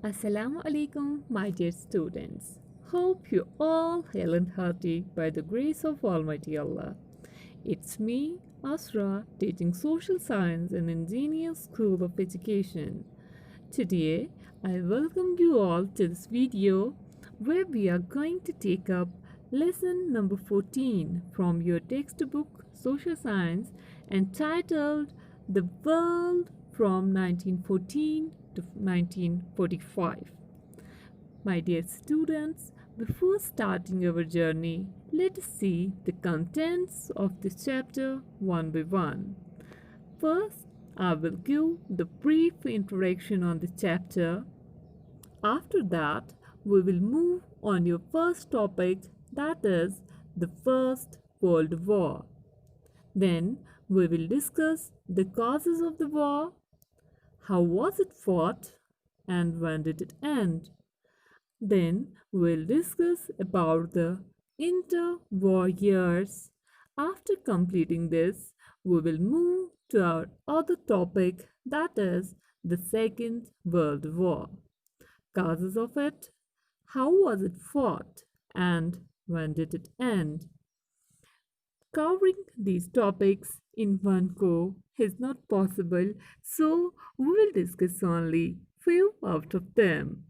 Assalamu alaikum, my dear students. Hope you all hail and hearty by the grace of Almighty Allah. It's me, Asra, teaching social science in Ingenious School of Education. Today, I welcome you all to this video where we are going to take up lesson number 14 from your textbook Social Science entitled The World from 1914 to 1945. My dear students, before starting our journey, let us see the contents of this chapter one by one. First, I will give the brief introduction on the chapter. After that, we will move on your first topic, that is the First World War. Then we will discuss the causes of the war, how was it fought, and when did it end. Then we'll discuss about the interwar years. After completing this, we will move to our other topic, that is the Second World War. Causes of it, how was it fought, and when did it end? Covering these topics in one go is not possible, so we will discuss only few out of them.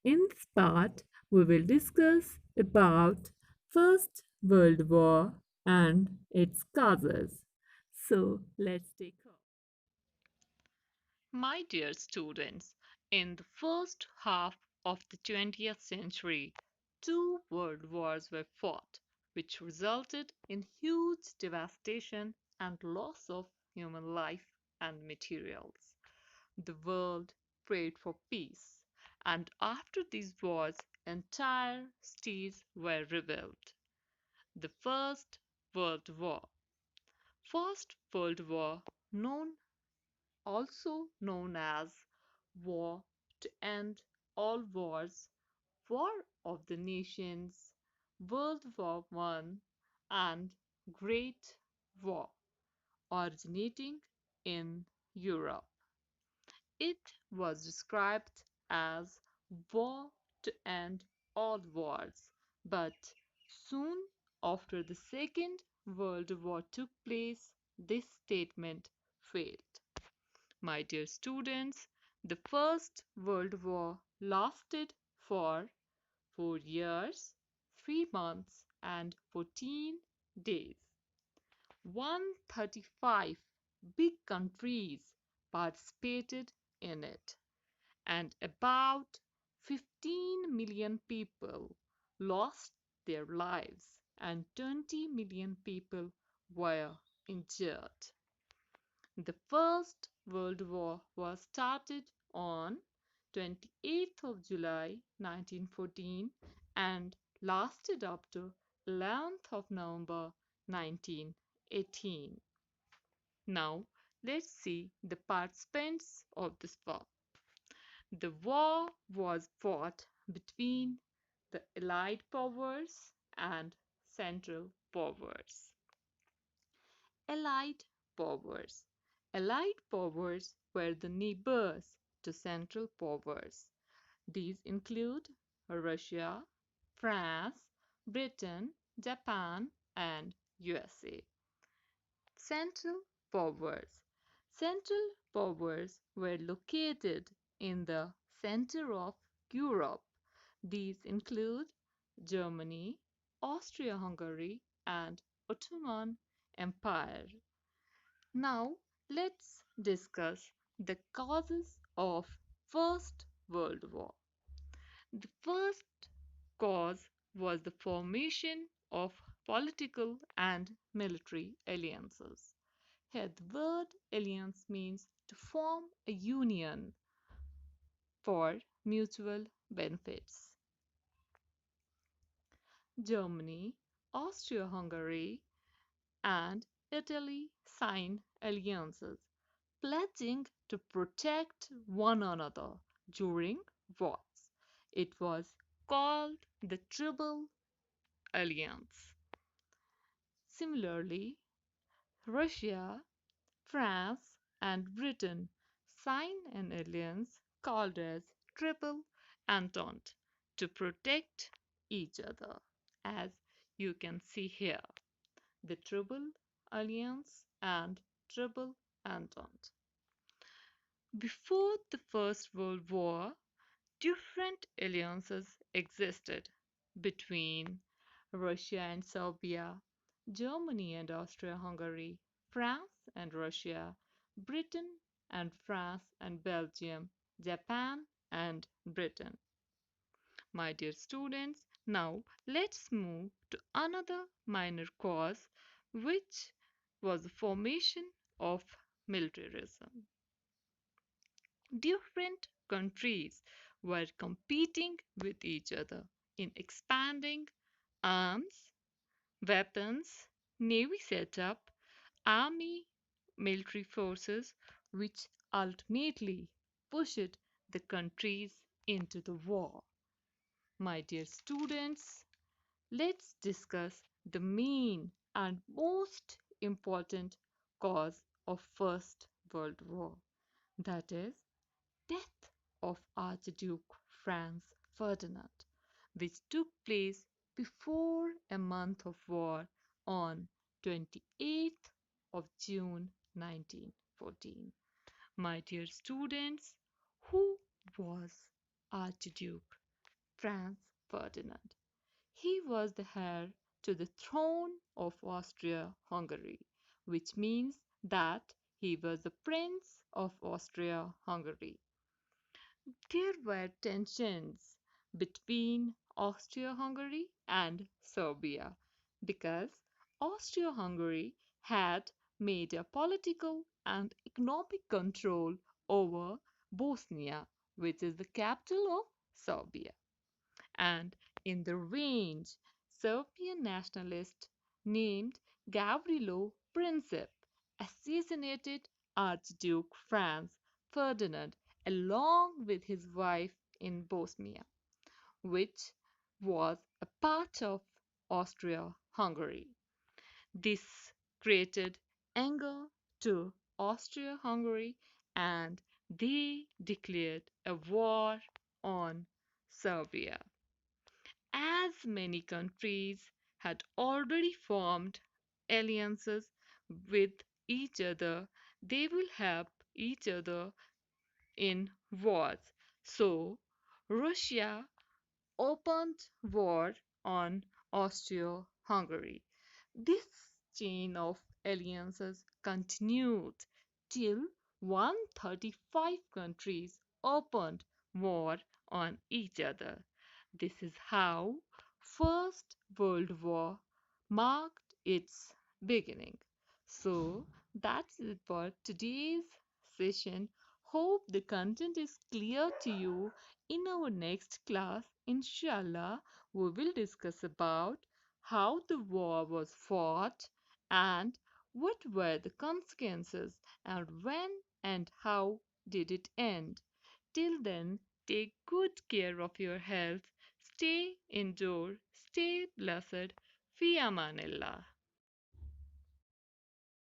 In this part, we will discuss about First World War and its causes. So let's take off. My dear students, in the first half of the 20th century, two world wars were fought, which resulted in huge devastation and loss of human life and materials. The world prayed for peace, and after these wars, entire cities were rebuilt. The First World War. First World War, known also known as War to End All Wars, War of the Nations, World War One, and Great War, originating in Europe. It was described as war to end all wars, but soon after the Second World War took place, this statement failed. My dear students, the First World War lasted for 4 years, 3 months, and 14 days. 135 big countries participated in it, and about 15 million people lost their lives, and 20 million people were injured. The First World War was started on 28th of July 1914 and lasted up to 11th of November 1918. Now let's see the participants of this war. The war was fought between the Allied powers and Central powers. Allied powers. Allied powers were the neighbors to Central powers. These include Russia, France, Britain, Japan, and USA. Central powers. Central powers were located in the center of Europe. These include Germany, Austria-Hungary, and Ottoman Empire. Now let's discuss the causes of First World War. The first cause was the formation of political and military alliances. Here the word alliance means to form a union for mutual benefits. Germany, Austria-Hungary, and Italy signed alliances pledging to protect one another during wars. It was called the Triple Alliance. Similarly, Russia, France, and Britain signed an alliance called as Triple Entente to protect each other. As you can see here, the Triple Alliance and Triple Entente. Before the First World War, different alliances existed between Russia and Serbia, Germany and Austria Hungary, France and Russia, Britain and France and Belgium, Japan and Britain. My dear students, now let's move to another minor cause, which was the formation of militarism. Different countries were competing with each other in expanding arms, weapons, navy setup, army, military forces, which ultimately pushed the countries into the war. My dear students, let's discuss the main and most important cause of First World War, that is, death of Archduke Franz Ferdinand, which took place before a month of war on 28th of June 1914. My dear students, who was Archduke Franz Ferdinand? He was the heir to the throne of Austria-Hungary, which means that he was the Prince of Austria-Hungary. There were tensions between Austria-Hungary and Serbia because Austria-Hungary had made a political and economic control over Bosnia, which is the capital of Serbia. And in the revenge, Serbian nationalist named Gavrilo Princip assassinated Archduke Franz Ferdinand along with his wife in Bosnia, which was a part of Austria-Hungary. This created anger to Austria-Hungary and they declared a war on Serbia. As many countries had already formed alliances with each other, they will help each other in wars. So, Russia opened war on Austria-Hungary. This chain of alliances continued till 135 countries opened war on each other. This is how First World War marked its beginning. So that's it for today's session. Hope the content is clear to you. In our next class, inshallah, we will discuss about how the war was fought and what were the consequences and when and how did it end. Till then, take good care of your health, stay indoor, stay blessed. Fi amanillah.